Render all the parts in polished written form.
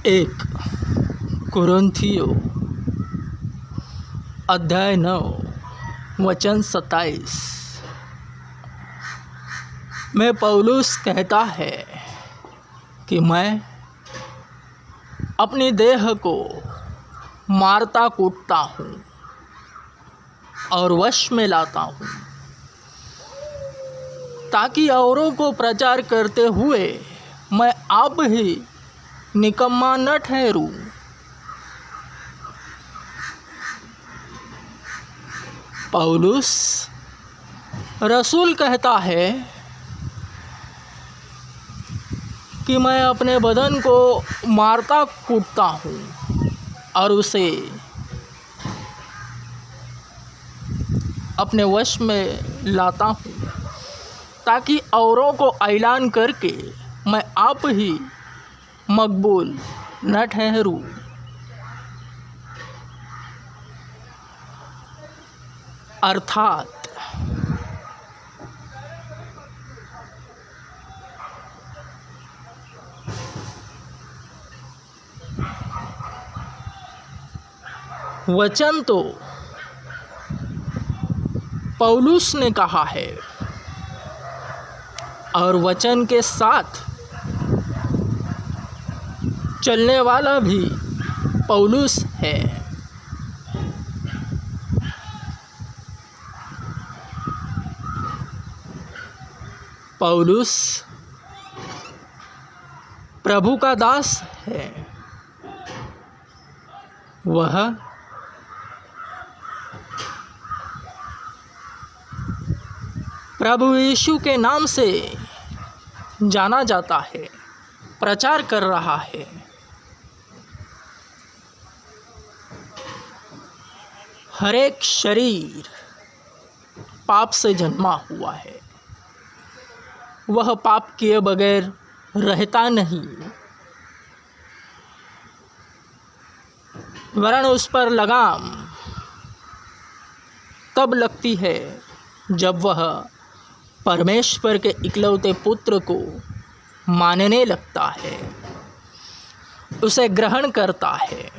एक कुरिन्थियों अध्याय 9 वचन 27 में पौलुस कहता है कि मैं अपनी देह को मारता कूटता हूँ और वश में लाता हूँ ताकि औरों को प्रचार करते हुए मैं आप ही निकम्मा न ठहरूं। पौलुस रसूल कहता है कि मैं अपने बदन को मारता कूटता हूँ और उसे अपने वश में लाता हूँ ताकि औरों को ऐलान करके मैं आप ही मकबूल न ठहरूं। अर्थात वचन तो पौलुस ने कहा है और वचन के साथ चलने वाला भी पौलुस है। पौलुस प्रभु का दास है। वह प्रभु यीशु के नाम से जाना जाता है, प्रचार कर रहा है। हर एक शरीर पाप से जन्मा हुआ है, वह पाप किए बगैर रहता नहीं, वरन उस पर लगाम तब लगती है जब वह परमेश्वर के इकलौते पुत्र को मानने लगता है, उसे ग्रहण करता है।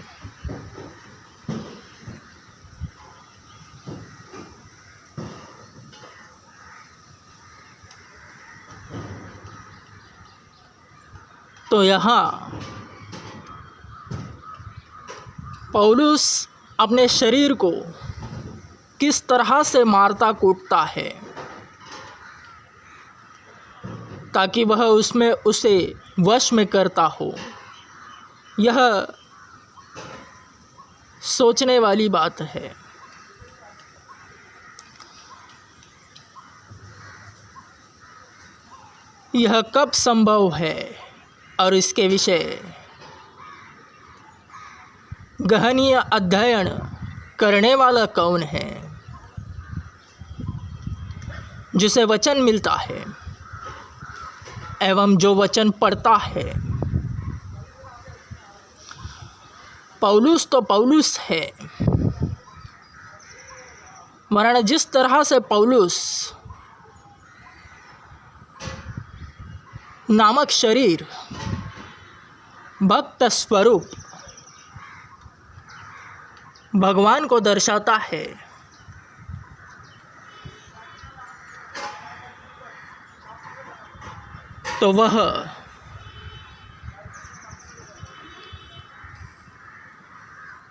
तो यहाँ पौलुस अपने शरीर को किस तरह से मारता कूटता है ताकि वह उसमें उसे वश में करता हो, यह सोचने वाली बात है। यह कब संभव है और इसके विषय गहनीय अध्ययन करने वाला कौन है? जिसे वचन मिलता है एवं जो वचन पढ़ता है। पौलुस तो पौलुस है, वरन जिस तरह से पौलुस नामक शरीर भक्त स्वरूप भगवान को दर्शाता है, तो वह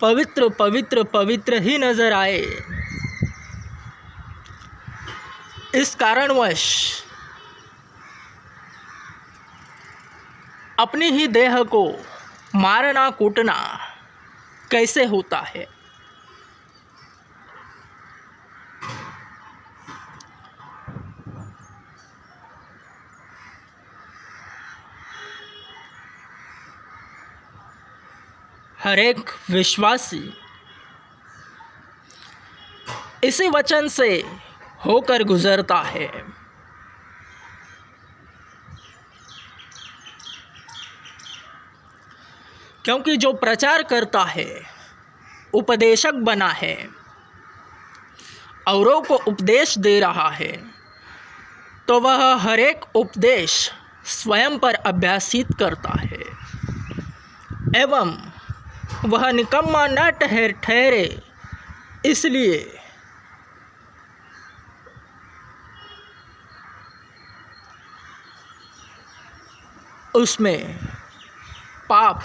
पवित्र पवित्र पवित्र ही नजर आए। इस कारणवश अपनी ही देह को मारना कूटना कैसे होता है? हर एक विश्वासी इसी वचन से होकर गुजरता है। क्योंकि जो प्रचार करता है, उपदेशक बना है, औरों को उपदेश दे रहा है, तो वह हर एक उपदेश स्वयं पर अभ्यासित करता है एवं वह निकम्मा न ठहरे, इसलिए उसमें पाप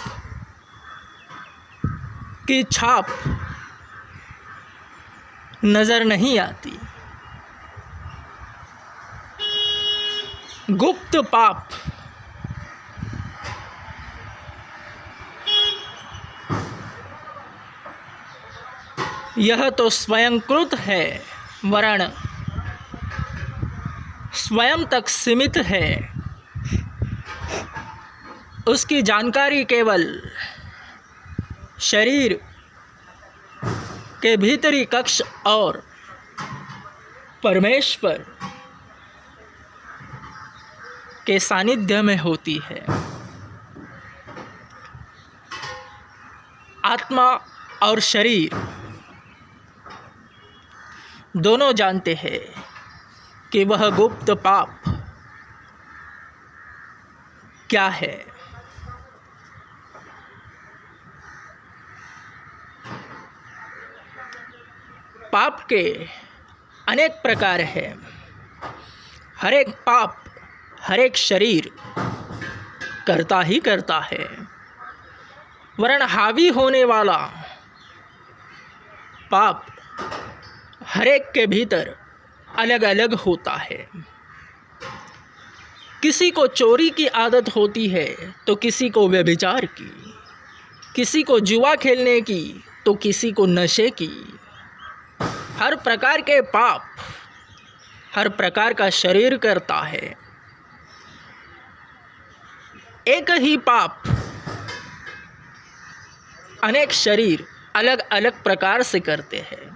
की छाप नज़र नहीं आती। गुप्त पाप यह तो स्वयंकृत है, वरण स्वयं तक सीमित है। उसकी जानकारी केवल शरीर के भीतरी कक्ष और परमेश्वर के सानिध्य में होती है। आत्मा और शरीर दोनों जानते हैं कि वह गुप्त पाप क्या है। पाप के अनेक प्रकार हैं। हर एक पाप हर एक शरीर करता ही करता है, वरन हावी होने वाला पाप हर एक के भीतर अलग अलग होता है। किसी को चोरी की आदत होती है तो किसी को व्यभिचार की, किसी को जुआ खेलने की तो किसी को नशे की। हर प्रकार के पाप हर प्रकार का शरीर करता है। एक ही पाप अनेक शरीर अलग अलग प्रकार से करते हैं,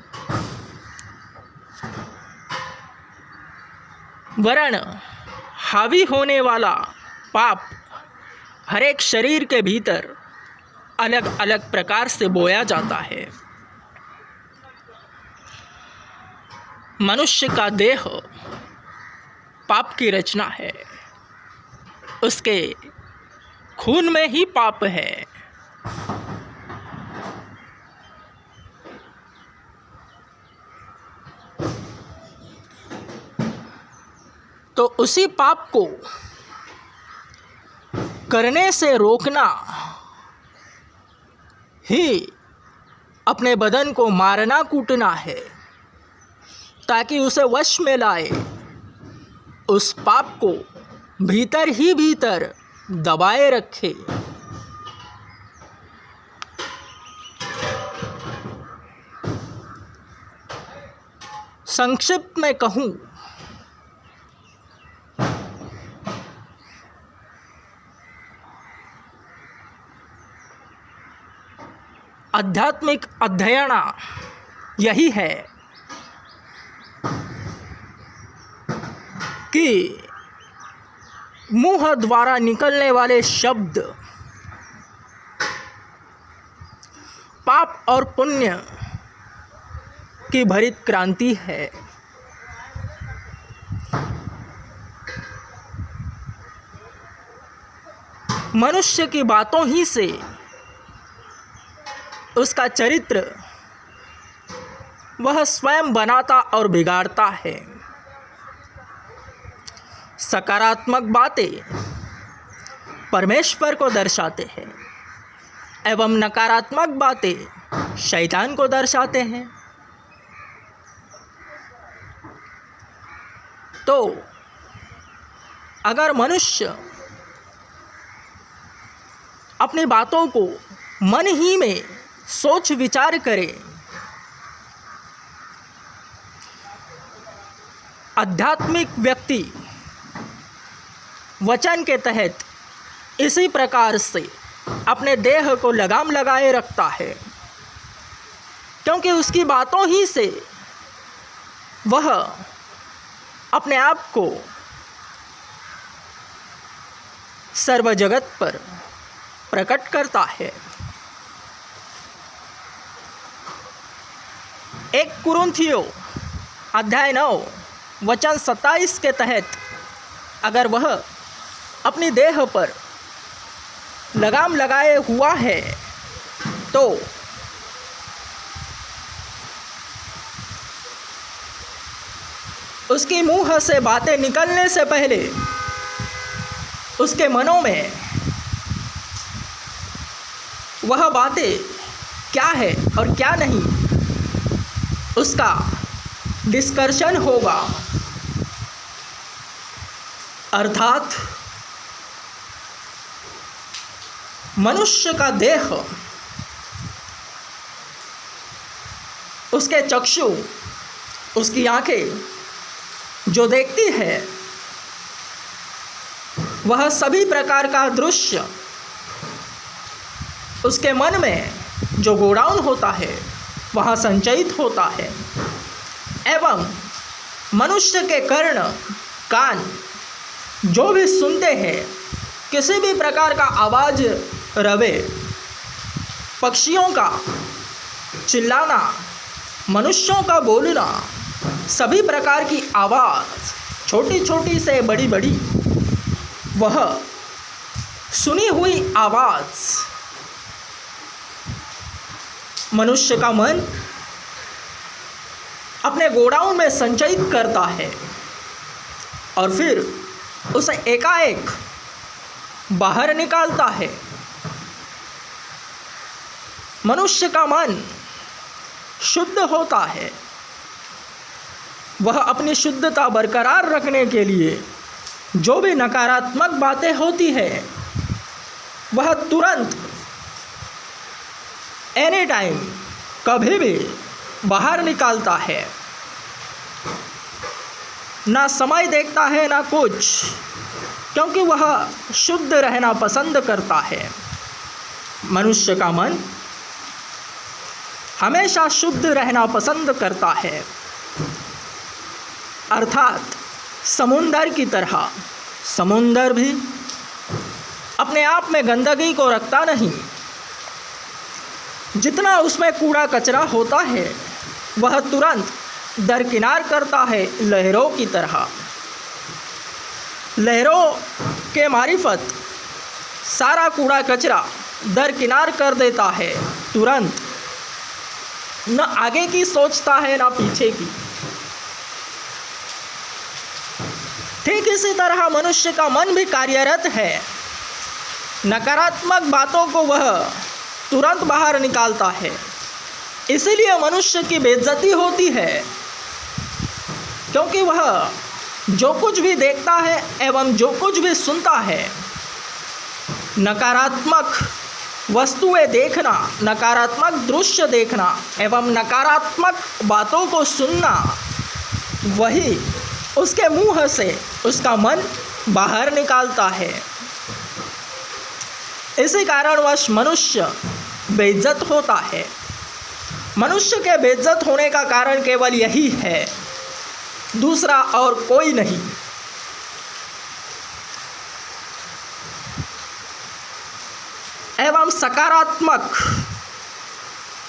वरन हावी होने वाला पाप हर एक शरीर के भीतर अलग अलग प्रकार से बोया जाता है। मनुष्य का देह पाप की रचना है, उसके खून में ही पाप है। तो उसी पाप को करने से रोकना ही अपने बदन को मारना कूटना है, ताकि उसे वश में लाए, उस पाप को भीतर ही भीतर दबाए रखे। संक्षिप्त में कहूँ आध्यात्मिक अध्ययन यही है कि मुंह द्वारा निकलने वाले शब्द पाप और पुण्य की भरित क्रांति है। मनुष्य की बातों ही से उसका चरित्र वह स्वयं बनाता और बिगाड़ता है। सकारात्मक बातें परमेश्वर को दर्शाते हैं एवं नकारात्मक बातें शैतान को दर्शाते हैं। तो अगर मनुष्य अपनी बातों को मन ही में सोच विचार करे, आध्यात्मिक व्यक्ति वचन के तहत इसी प्रकार से अपने देह को लगाम लगाए रखता है, क्योंकि उसकी बातों ही से वह अपने आप को सर्व जगत पर प्रकट करता है। 1 कुरिन्थियों अध्याय 9 वचन 27 के तहत अगर वह अपनी देह पर लगाम लगाए हुआ है तो उसकी मुंह से बातें निकलने से पहले उसके मनों में वह बातें क्या है और क्या नहीं, उसका डिस्कशन होगा। अर्थात मनुष्य का देह, उसके चक्षु, उसकी आंखें जो देखती है वह सभी प्रकार का दृश्य उसके मन में जो गोडाउन होता है वहाँ संचयित होता है। एवं मनुष्य के कर्ण कान जो भी सुनते हैं, किसी भी प्रकार का आवाज़ रवे, पक्षियों का चिल्लाना, मनुष्यों का बोलना, सभी प्रकार की आवाज़, छोटी छोटी से बड़ी बड़ी, वह सुनी हुई आवाज़ मनुष्य का मन अपने गोडाउन में संचयित करता है और फिर उसे एकाएक बाहर निकालता है। मनुष्य का मन शुद्ध होता है। वह अपनी शुद्धता बरकरार रखने के लिए जो भी नकारात्मक बातें होती है वह तुरंत एनी टाइम कभी भी बाहर निकालता है। ना समय देखता है ना कुछ, क्योंकि वह शुद्ध रहना पसंद करता है। मनुष्य का मन हमेशा शुद्ध रहना पसंद करता है। अर्थात समुंदर की तरह, समुंदर भी अपने आप में गंदगी को रखता नहीं। जितना उसमें कूड़ा कचरा होता है वह तुरंत दरकिनार करता है लहरों की तरह। लहरों के मारिफत सारा कूड़ा कचरा दरकिनार कर देता है तुरंत। न आगे की सोचता है न पीछे की। ठीक इसी तरह मनुष्य का मन भी कार्यरत है। नकारात्मक बातों को वह तुरंत बाहर निकालता है। इसीलिए मनुष्य की बेइज्जती होती है, क्योंकि वह जो कुछ भी देखता है एवं जो कुछ भी सुनता है, नकारात्मक वस्तुएं देखना, नकारात्मक दृश्य देखना एवं नकारात्मक बातों को सुनना, वही उसके मुंह से उसका मन बाहर निकालता है। इसी कारणवश मनुष्य बेइज्जत होता है। मनुष्य के बेइज्जत होने का कारण केवल यही है, दूसरा और कोई नहीं। एवं सकारात्मक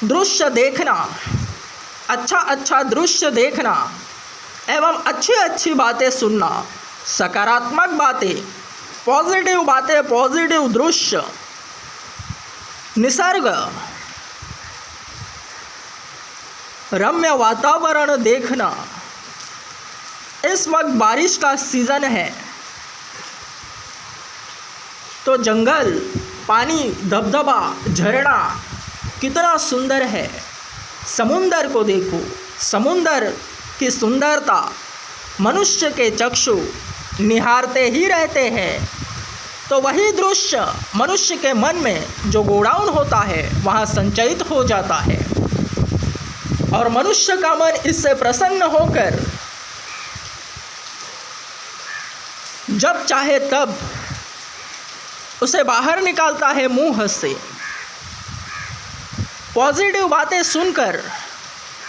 दृश्य देखना, अच्छा अच्छा दृश्य देखना एवं अच्छी अच्छी बातें सुनना, सकारात्मक बातें, पॉजिटिव बातें, पॉजिटिव दृश्य, निसर्ग, रम्य वातावरण देखना। इस वक्त बारिश का सीज़न है तो जंगल, पानी, दबदबा, झरना कितना सुंदर है। समुंदर को देखो, समुंदर की सुंदरता मनुष्य के चक्षु निहारते ही रहते हैं। तो वही दृश्य मनुष्य के मन में जो गोडाउन होता है वहाँ संचयित हो जाता है और मनुष्य का मन इससे प्रसन्न होकर जब चाहे तब उसे बाहर निकालता है मुंह से। पॉजिटिव बातें सुनकर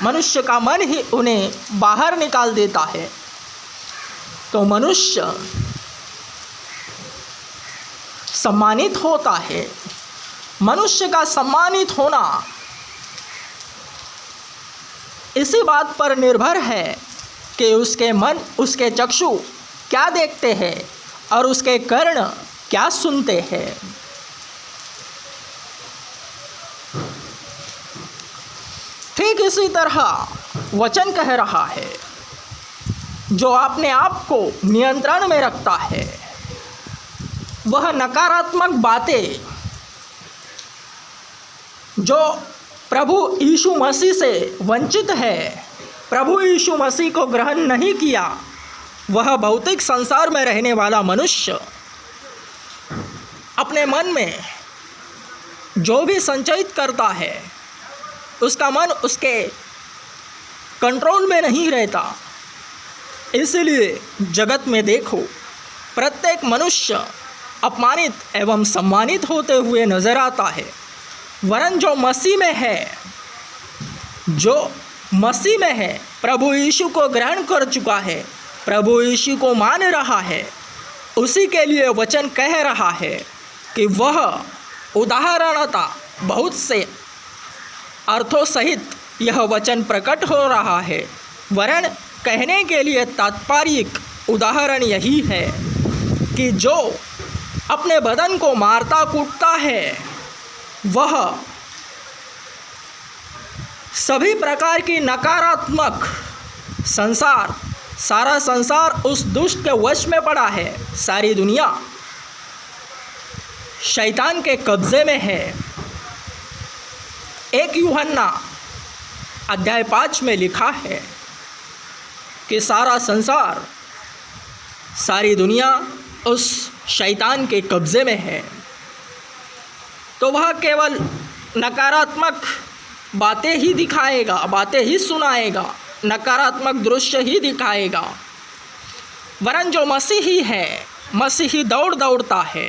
मनुष्य का मन ही उन्हें बाहर निकाल देता है। तो मनुष्य सम्मानित होता है। मनुष्य का सम्मानित होना इसी बात पर निर्भर है कि उसके मन, उसके चक्षु क्या देखते हैं और उसके कर्ण क्या सुनते हैं। ठीक इसी तरह वचन कह रहा है, जो अपने आप को नियंत्रण में रखता है वह नकारात्मक बातें जो प्रभु यीशु मसीह से वंचित है, प्रभु यीशु मसीह को ग्रहण नहीं किया, वह भौतिक संसार में रहने वाला मनुष्य अपने मन में जो भी संचयित करता है उसका मन उसके कंट्रोल में नहीं रहता। इसलिए जगत में देखो, प्रत्येक मनुष्य अपमानित एवं सम्मानित होते हुए नजर आता है, वरन जो मसीह में है, जो मसीह में है, प्रभु यीशु को ग्रहण कर चुका है, प्रभु यीशु को मान रहा है, उसी के लिए वचन कह रहा है कि वह उदाहरणतः बहुत से अर्थों सहित यह वचन प्रकट हो रहा है, वरन कहने के लिए तात्पर्यिक उदाहरण यही है कि जो अपने बदन को मारता कूटता है वह सभी प्रकार की नकारात्मक सारा संसार उस दुष्ट के वश में पड़ा है। सारी दुनिया शैतान के कब्जे में है। 1 यूहन्ना अध्याय 5 में लिखा है कि सारा संसार, सारी दुनिया उस शैतान के कब्जे में है। तो वह केवल नकारात्मक बातें ही दिखाएगा, बातें ही सुनाएगा, नकारात्मक दृश्य ही दिखाएगा, वरन जो मसीही है, मसीही दौड़ता है,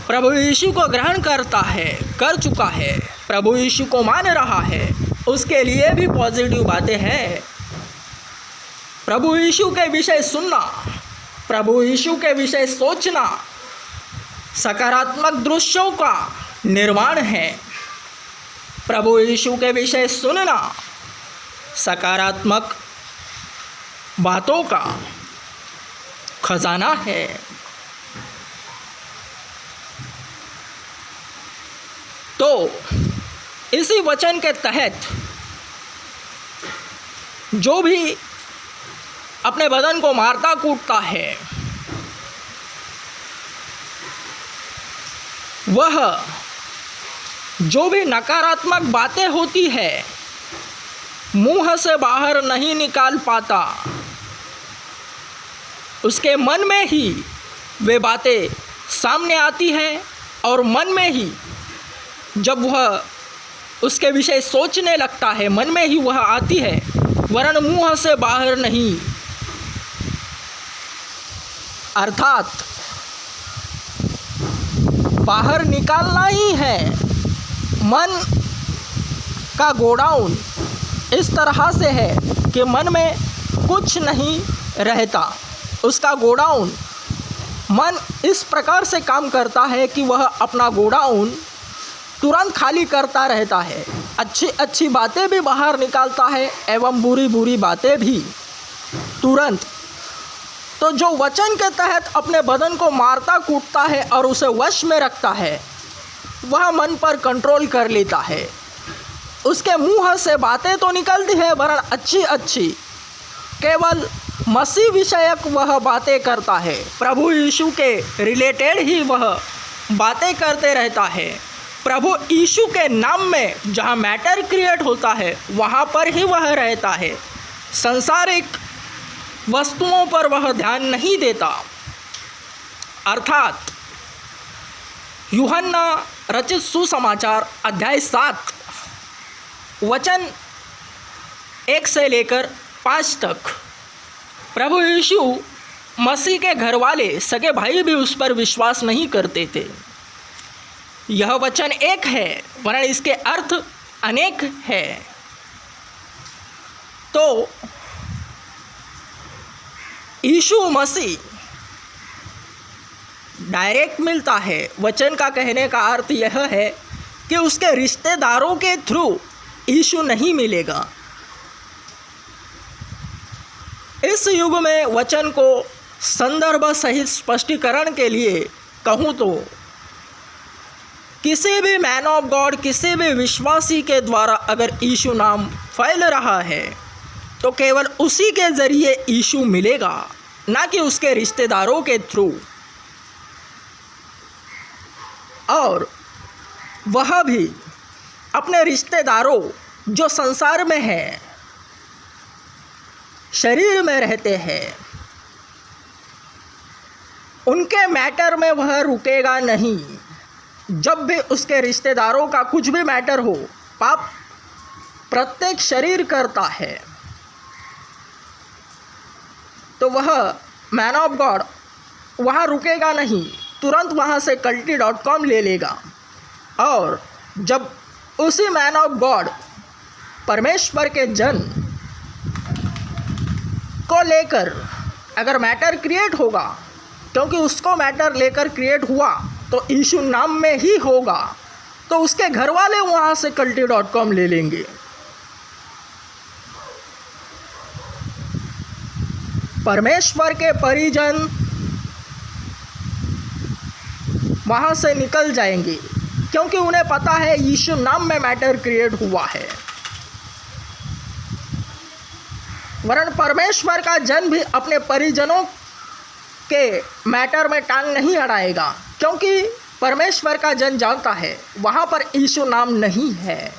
प्रभु यीशु को ग्रहण करता है, कर चुका है, प्रभु यीशु को मान रहा है, उसके लिए भी पॉजिटिव बातें हैं। प्रभु यीशु के विषय सुनना, प्रभु यीशु के विषय सोचना सकारात्मक दृश्यों का निर्माण है। प्रभु यीशु के विषय सुनना सकारात्मक बातों का खजाना है। तो इसी वचन के तहत जो भी अपने बदन को मारता कूटता है वह जो भी नकारात्मक बातें होती है मुंह से बाहर नहीं निकाल पाता, उसके मन में ही वे बातें सामने आती हैं और मन में ही जब वह उसके विषय सोचने लगता है, मन में ही वह आती है, वरन मुंह से बाहर नहीं। अर्थात बाहर निकालना ही है। मन का गोडाउन इस तरह से है कि मन में कुछ नहीं रहता। उसका गोडाउन, मन इस प्रकार से काम करता है कि वह अपना गोडाउन तुरंत खाली करता रहता है। अच्छी अच्छी बातें भी बाहर निकालता है एवं बुरी बुरी बातें भी तुरंत। तो जो वचन के तहत अपने बदन को मारता कूटता है और उसे वश में रखता है, वह मन पर कंट्रोल कर लेता है। उसके मुंह से बातें तो निकलती है, वरन अच्छी अच्छी केवल मसीह विषयक वह बातें करता है। प्रभु यीशु के रिलेटेड ही वह बातें करते रहता है। प्रभु यीशु के नाम में जहाँ मैटर क्रिएट होता है वहाँ पर ही वह रहता है। सांसारिक वस्तुओं पर वह ध्यान नहीं देता। अर्थात यूहन्ना रचित सुसमाचार अध्याय 7 वचन 1 से लेकर 5 तक प्रभु यीशु मसीह के घर वाले सगे भाई भी उस पर विश्वास नहीं करते थे। यह वचन एक है, वरन इसके अर्थ अनेक है। तो यीशु मसीह डायरेक्ट मिलता है। वचन का कहने का अर्थ यह है कि उसके रिश्तेदारों के थ्रू यीशु नहीं मिलेगा। इस युग में वचन को संदर्भ सहित स्पष्टीकरण के लिए कहूँ तो किसी भी मैन ऑफ गॉड, किसी भी विश्वासी के द्वारा अगर यीशु नाम फैल रहा है तो केवल उसी के ज़रिए यीशु मिलेगा, ना कि उसके रिश्तेदारों के थ्रू। और वह भी अपने रिश्तेदारों जो संसार में है, शरीर में रहते हैं, उनके मैटर में वह रुकेगा नहीं। जब भी उसके रिश्तेदारों का कुछ भी मैटर हो, पाप प्रत्येक शरीर करता है, तो वह मैन ऑफ गॉड वहाँ रुकेगा नहीं, तुरंत वहाँ से culty.com ले लेगा। और जब उसी मैन ऑफ गॉड परमेश्वर के जन को लेकर अगर मैटर क्रिएट होगा, क्योंकि उसको मैटर लेकर क्रिएट हुआ तो यीशु नाम में ही होगा, तो उसके घर वाले वहाँ से culty.com ले लेंगे। परमेश्वर के परिजन वहाँ से निकल जाएंगे, क्योंकि उन्हें पता है यीशु नाम में मैटर क्रिएट हुआ है। वरन परमेश्वर का जन भी अपने परिजनों के मैटर में टांग नहीं अड़ाएगा, क्योंकि परमेश्वर का जन जानता है वहाँ पर यीशु नाम नहीं है।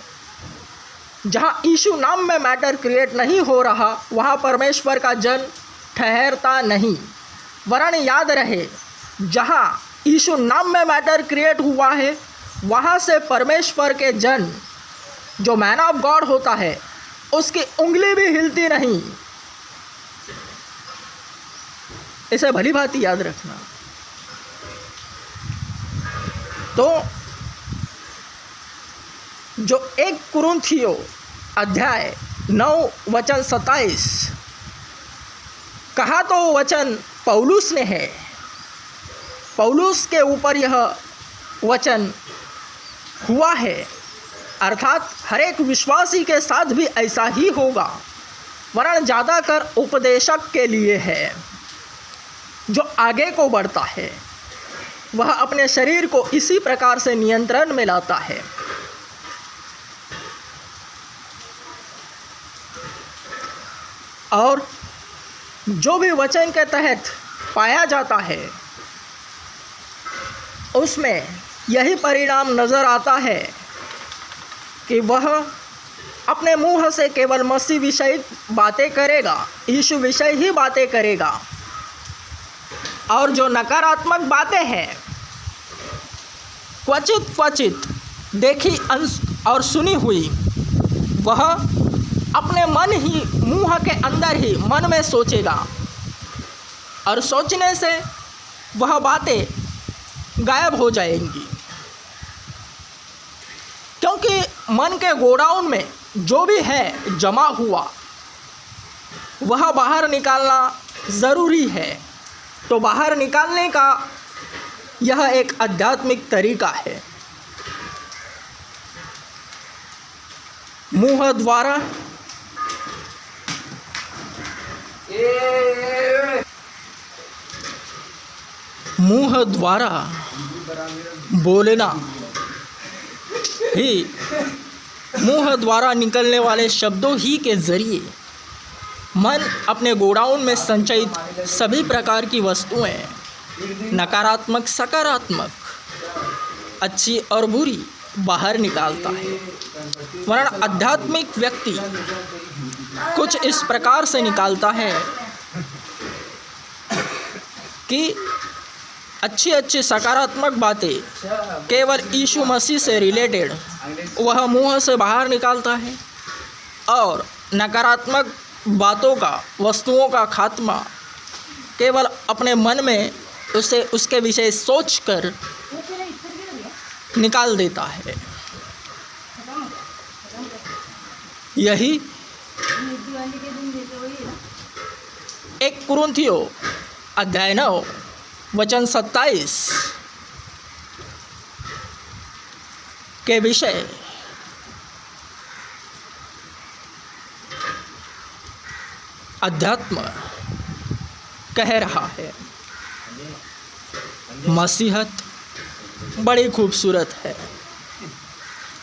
जहाँ यीशु नाम में मैटर क्रिएट नहीं हो रहा, वहाँ परमेश्वर का जन ठहरता नहीं। वरन याद रहे, जहाँ यीशु नाम में मैटर क्रिएट हुआ है, वहाँ से परमेश्वर के जन जो मैन ऑफ गॉड होता है, उसकी उंगली भी हिलती नहीं। इसे भली भांति याद रखना। तो जो 1 कुरिन्थियों अध्याय 9 वचन 27 कहा, तो वचन पौलुस ने है। पौलुस के ऊपर यह वचन हुआ है, अर्थात हर एक विश्वासी के साथ भी ऐसा ही होगा। वरन ज़्यादातर उपदेशक के लिए है, जो आगे को बढ़ता है, वह अपने शरीर को इसी प्रकार से नियंत्रण में लाता है। और जो भी वचन के तहत पाया जाता है, उसमें यही परिणाम नज़र आता है कि वह अपने मुंह से केवल मसीह विषय बातें करेगा, यीशु विषय ही बातें करेगा। और जो नकारात्मक बातें हैं, क्वचित देखी और सुनी हुई, वह अपने मन ही, मुंह के अंदर ही मन में सोचेगा, और सोचने से वह बातें गायब हो जाएंगी। क्योंकि मन के गोडाउन में जो भी है जमा हुआ, वह बाहर निकालना ज़रूरी है। तो बाहर निकालने का यह एक आध्यात्मिक तरीका है। मुंह द्वारा बोलना ही, मुंह द्वारा निकलने वाले शब्दों ही के ज़रिए मन अपने गोडाउन में संचयित सभी प्रकार की वस्तुएं, नकारात्मक सकारात्मक, अच्छी और बुरी, बाहर निकालता है। वरन आध्यात्मिक व्यक्ति कुछ इस प्रकार से निकालता है कि अच्छी सकारात्मक बातें केवल यीशु मसीह से रिलेटेड वह मुंह से बाहर निकालता है, और नकारात्मक बातों का, वस्तुओं का खात्मा केवल अपने मन में उसे उसके विषय सोचकर निकाल देता है। यही 1 कुरिन्थियों अध्याय 9 वचन 27 के विषय अध्यात्म कह रहा है। मसीहत बड़ी खूबसूरत है।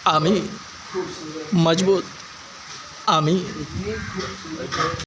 आमीन। मजबूत। आमीन।